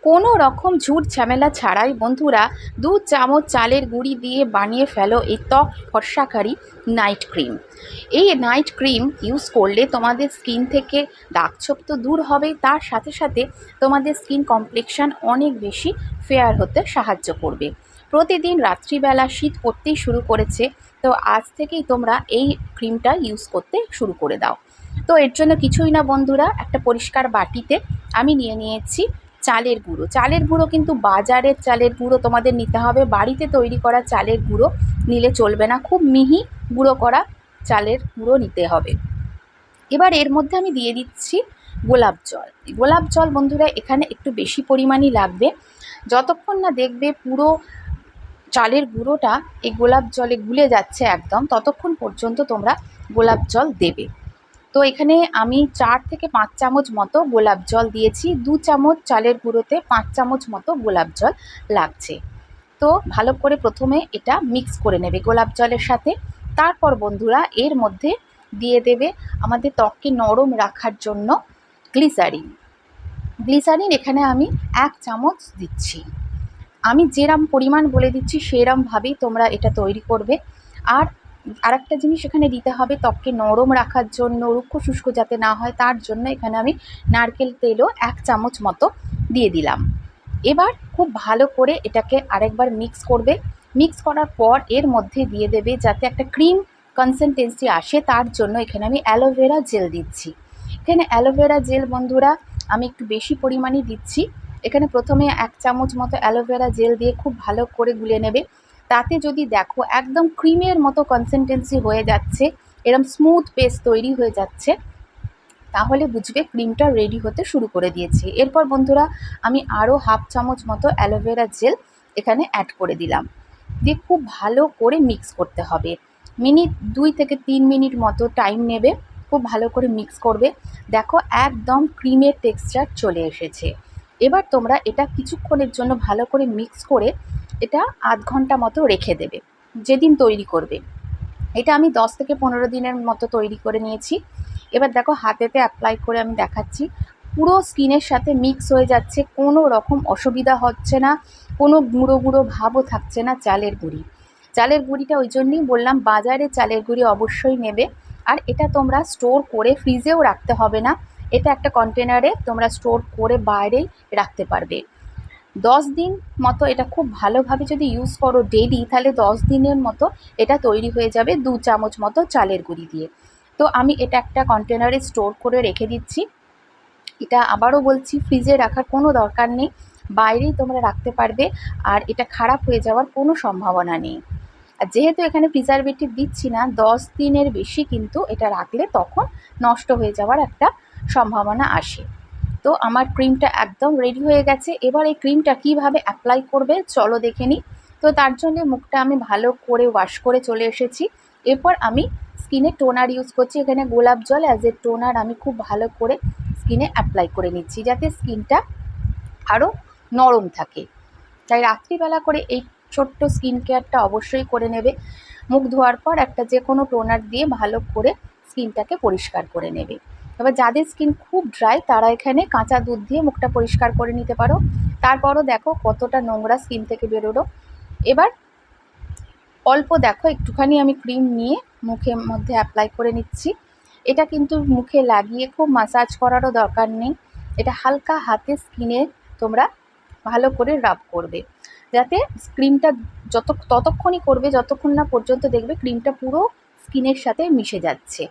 কোনো রকম ঝুট ঝামেলা ছাড়াই বন্ধুরা 2 চামচ চালের গুঁড়ি দিয়ে বানিয়ে ফেলো এই ত্বক ফর্সাকারী নাইট ক্রিম। এই নাইট ক্রিম ইউজ করলে তোমাদের স্কিন থেকে দাগছোপ তো দূর হবেই, তার সাথে সাথে তোমাদের স্কিন কমপ্লেকশন অনেক বেশি ফেয়ার হতে সাহায্য করবে। প্রতিদিন রাত্রিবেলা শীত পড়তেই শুরু করেছে, তো আজ থেকেই তোমরা এই ক্রিমটা ইউজ করতে শুরু করে দাও। তো এর জন্য কিছুই না বন্ধুরা, একটা পরিষ্কার বাটিতে আমি নিয়ে নিয়েছি চালের গুঁড়ো। চালের গুঁড়ো কিন্তু বাজারের চালের গুঁড়ো তোমাদের নিতে হবে, বাড়িতে তৈরি করা চালের গুঁড়ো নিলে চলবে না, খুব মিহি গুঁড়ো করা চালের গুঁড়ো নিতে হবে। এবার এর মধ্যে আমি দিয়ে দিচ্ছি গোলাপ জল। গোলাপ জল বন্ধুরা এখানে একটু বেশি পরিমাণই লাগবে। যতক্ষণ না দেখবে পুরো চালের গুঁড়োটা এই গোলাপ জলে গুলে যাচ্ছে একদম, ততক্ষণ পর্যন্ত তোমরা গোলাপ জল দেবে। তো এখানে আমি 4 থেকে 5 চামচ মতো গোলাপ জল দিয়েছি। 2 চামচ চালের গুঁড়োতে 5 চামচ মতো গোলাপ জল লাগছে। তো ভালো করে প্রথমে এটা মিক্স করে নেবে গোলাপ জলের সাথে। তারপর বন্ধুরা এর মধ্যে দিয়ে দেবে আমাদের ত্বককে নরম রাখার জন্য গ্লিসারিন। গ্লিসারিন এখানে আমি 1 চামচ দিচ্ছি। আমি যেরম পরিমাণ বলে দিচ্ছি সেরমভাবেই তোমরা এটা তৈরি করবে। আর আরেকটা জিনিস এখানে দিতে হবে ত্বককে নরম রাখার জন্য, রুক্ষ শুষ্ক যাতে না হয় তার জন্য এখানে আমি নারকেল তেলও 1 চামচ মতো দিয়ে দিলাম। এবার খুব ভালো করে এটাকে আরেকবার মিক্স করবে। মিক্স করার পর এর মধ্যে দিয়ে দেবে, যাতে একটা ক্রিম কনসিস্টেন্সি আসে তার জন্য এখানে আমি অ্যালোভেরা জেল দিচ্ছি। এখানে অ্যালোভেরা জেল বন্ধুরা আমি একটু বেশি পরিমাণে দিচ্ছি। এখানে প্রথমে 1 চামচ মতো অ্যালোভেরা জেল দিয়ে খুব ভালো করে গুলে নেবে। তাতে যদি দেখো একদম ক্রিমের মতো কনসিস্টেন্সি হয়ে যাচ্ছে, এরকম স্মুথ পেস্ট তৈরি হয়ে যাচ্ছে, তাহলে বুঝবে ক্রিমটা রেডি হতে শুরু করে দিয়েছি। এরপর বন্ধুরা আমি আরও 1/2 চামচ মতো অ্যালোভেরা জেল এখানে অ্যাড করে দিলাম। দিয়ে খুব ভালো করে মিক্স করতে হবে। 2 থেকে 3 মিনিট মতো টাইম নেবে, খুব ভালো করে মিক্স করবে। দেখো একদম ক্রিমের টেক্সচার চলে এসেছে। এবার তোমরা এটা কিছুক্ষণের জন্য ভালো করে মিক্স করে এটা আধ ঘন্টা মতো রেখে দেবে, যেদিন তৈরি করবে। এটা আমি 10 থেকে 15 দিনের মতো তৈরি করে নিয়েছি। এবার দেখো হাতেতে অ্যাপ্লাই করে আমি দেখাচ্ছি, পুরো স্কিনের সাথে মিক্স হয়ে যাচ্ছে, কোনো রকম অসুবিধা হচ্ছে না, কোনো গুঁড়ো গুঁড়ো ভাবও থাকছে না চালের গুঁড়ি। চালের গুঁড়িটা ওই জন্যই বললাম বাজারে চালের গুঁড়ি অবশ্যই নেবে। আর এটা তোমরা স্টোর করে ফ্রিজেও রাখতে হবে না, এটা একটা কন্টেনারে তোমরা স্টোর করে বাইরেই রাখতে পারবে। 10 দিন মতো এটা খুব ভালোভাবে যদি ইউজ করো ডেইলি, তাহলে 10 দিনের মতো এটা তৈরি হয়ে যাবে 2 চামচ মতো চালের গুঁড়ি দিয়ে। তো আমি এটা একটা কন্টেনারে স্টোর করে রেখে দিচ্ছি। এটা আবারও বলছি ফ্রিজে রাখার কোনো দরকার নেই, বাইরেই তোমরা রাখতে পারবে, আর এটা খারাপ হয়ে যাওয়ার কোনো সম্ভাবনা নেই। আর যেহেতু এখানে প্রিজারভেটিভ দিচ্ছি না, 10 দিনের বেশি কিন্তু এটা রাখলে তখন নষ্ট হয়ে যাওয়ার একটা সম্ভাবনা আসে। তো আমার ক্রিমটা একদম রেডি হয়ে গেছে। এবার এই ক্রিমটা কিভাবে অ্যাপ্লাই করবে চলো দেখে নিই। তো তার জন্য মুখটা আমি ভালো করে ওয়াশ করে চলে এসেছি। এরপর আমি স্কিনে টোনার ইউজ করছি। এখানে গোলাপ জল অ্যাজ এ টোনার আমি খুব ভালো করে স্কিনে অ্যাপ্লাই করে নিচ্ছি, যাতে স্কিনটা আরও নরম থাকে। তাই রাত্রিবেলা করে এই ছোট্ট স্কিন কেয়ারটা অবশ্যই করে নেবে। মুখ ধোয়ার পর একটা যে কোনো টোনার দিয়ে ভালো করে স্কিনটাকে পরিষ্কার করে নেবে। এবার যাদের স্কিন খুব ড্রাই তারা এখানে কাঁচা দুধ দিয়ে মুখটা পরিষ্কার করে নিতে পারো। তারপরও দেখো কতটা নোংরা স্কিন থেকে বেরোলো। এবার অল্প দেখো একটুখানি আমি ক্রিম নিয়ে মুখের মধ্যে অ্যাপ্লাই করে নিচ্ছি। এটা কিন্তু মুখে লাগিয়ে খুব মাসাজ করারও দরকার নেই, এটা হালকা হাতে স্কিনে তোমরা ভালো করে রাব করবে, যাতে ক্রিমটা ততক্ষণই করবে যতক্ষণ না পর্যন্ত দেখবে ক্রিমটা পুরো স্কিনের সাথে মিশে যাচ্ছে।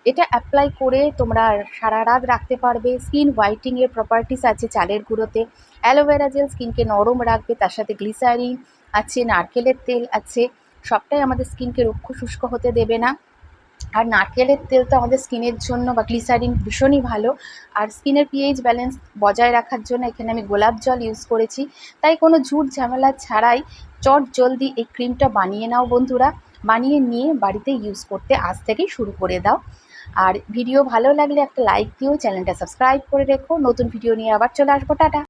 এটা অ্যাপ্লাই করে তোমরা সারা রাত রাখতে পারবে। স্কিন হোয়াইটিংয়ের প্রপার্টিস আছে চালের গুঁড়োতে। অ্যালোভেরা জেল স্কিনকে নরম রাখবে, তার সাথে গ্লিসারিন আছে, নারকেলের তেল আছে, সবটাই আমাদের স্কিনকে রুক্ষ শুষ্ক হতে দেবে না। আর নারকেলের তেল তো আমাদের স্কিনের জন্য বা গ্লিসারিন ভীষণই ভালো। আর স্কিনের পিএইচ ব্যালেন্স বজায় রাখার জন্য এখানে আমি গোলাপ জল ইউজ করেছি। তাই কোনো ঝুট ঝামেলা ছাড়াই চট জলদি এই ক্রিমটা বানিয়ে নাও বন্ধুরা। বানিয়ে নিয়ে বাড়িতে ইউজ করতে আজ থেকেই শুরু করে দাও। আর ভিডিও ভালো লাগলে একটা লাইক দিও, চ্যানেলটা সাবস্ক্রাইব করে রেখো। নতুন ভিডিও নিয়ে আবার চলে আসবো। টাটা।